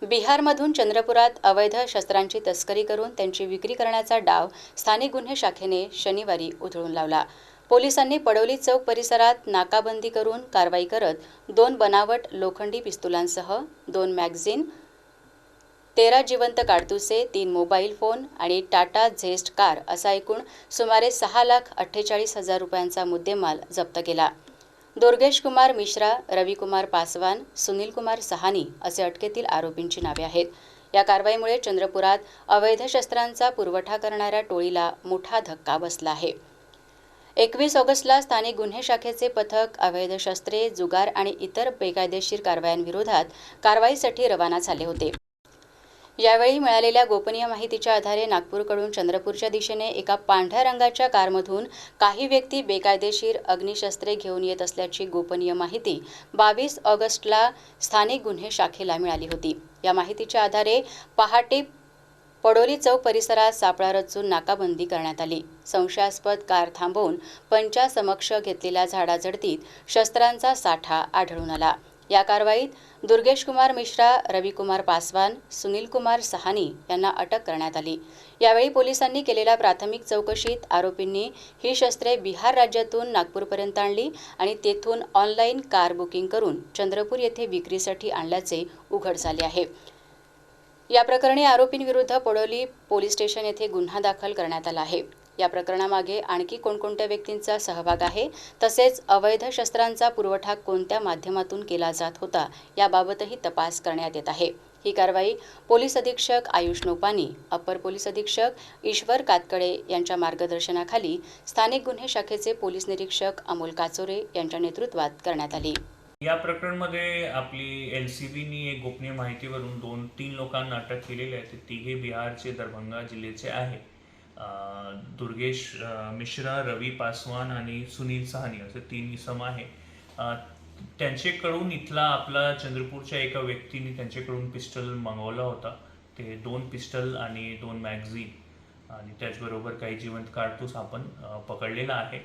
बिहारमधून चंद्रपुरात अवैध शस्त्रांची तस्करी करून त्यांची विक्री करण्याचा डाव स्थानिक गुन्हे शाखेने शनिवारी उधळून लावला। पोलिसांनी पडोली चौक परिसरात नाकाबंदी करून कारवाई करत 2 बनावट लोखंडी पिस्तुलांसह 2 मॅगझिन, 13 जिवंत काडतुसे, 3 मोबाईल फोन आणि टाटा झेस्ट कार असा एकूण सुमारे 6,48,000 रुपयांचा मुद्देमाल जप्त केला। दुर्गेश कुमार मिश्रा, रविकुमार पासवान, सुनील कुमार सहानी असे अटकेतील आरोपींची नावे आहेत। या कारवाईमुळे चंद्रपुरात अवैध शस्त्रांचा पुरवठा करणाऱ्या टोळीला मोठा धक्का बसला आहे। 21 ऑगस्टला स्थानिक गुन्हे शाखेचे पथक अवैध शस्त्रे, जुगार आणि इतर बेकायदेशीर कारवायांविरोधात कारवाईसाठी रवाना झाले होते। यावेळी मिळालेल्या गोपनीय माहितीच्या आधारे नागपूरकडून चंद्रपूरच्या दिशेने एका पांढऱ्या रंगाच्या कारमधून काही व्यक्ती बेकायदेशीर अग्निशस्त्रे घेऊन येत असल्याची गोपनीय माहिती 22 ऑगस्टला स्थानिक गुन्हे शाखेला मिळाली होती। या माहितीच्या आधारे पहाटे पडोली चौक परिसरात सापळा रचून नाकाबंदी करण्यात आली। संशयास्पद कार थांबवून पंचासमक्ष घेतलेल्या झाडाझडतीत शस्त्रांचा साठा आढळून आला। या कारवाईत दुर्गेश कुमार मिश्रा, रविकुमार पासवान, सुनील कुमार सहानी यांना अटक करण्यात आली। यावेळी पोलिसांनी केलेल्या प्राथमिक चौकशीत आरोपींनी ही शस्त्रे बिहार राज्यातून नागपूरपर्यंत आणली आणि तेथून ऑनलाईन कार बुकिंग करून चंद्रपूर येथे विक्रीसाठी आणल्याचे उघड झाले आहे। या प्रकरणी आरोपींविरुद्ध पडोली पोलीस स्टेशन येथे गुन्हा दाखल करण्यात आला आहे। या प्रकरणामागे आणखी कोणकोणत्या व्यक्तींचा सहभाग आहे, तसेच अवैध शस्त्रांचा पुरवठा कोणत्या माध्यमातून केला जात होता याबाबतही तपास करण्यात येत आहे। ही कारवाई पोलीस अधीक्षक आयुष नोपानी, अपर पोलीस अधीक्षक ईश्वर कातकडे यांच्या मार्गदर्शनाखाली स्थानिक गुन्हे शाखेचे पोलीस निरीक्षक अमोल काचोरे यांच्या नेतृत्वात करण्यात आली। या प्रकरणामध्ये आपली एलसीबीनी एक गोपनीय माहितीवरून 2-3 लोकांना अटक केलेली आहे। ते तिघे बिहारचे दरभंगा जिल्ह्याचे आहे। दुर्गेश मिश्रा, रवी पासवान आणि सुनील सहानी असे 3 इसम आहे। त्यांच्याकडून इथला आपला चंद्रपूरच्या एका व्यक्तीने त्यांच्याकडून पिस्टल मागवला होता। ते 2 पिस्टल आणि 2 मॅगझिन आणि त्याचबरोबर काही जिवंत काडतूस आपण पकडलेला आहे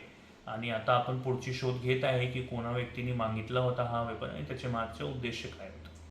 आणि आता आपण पुढची शोध घेत आहे की कोणा व्यक्तीने मागितला होता हा वेपन आणि त्याचे मागचे उद्देश काय होते।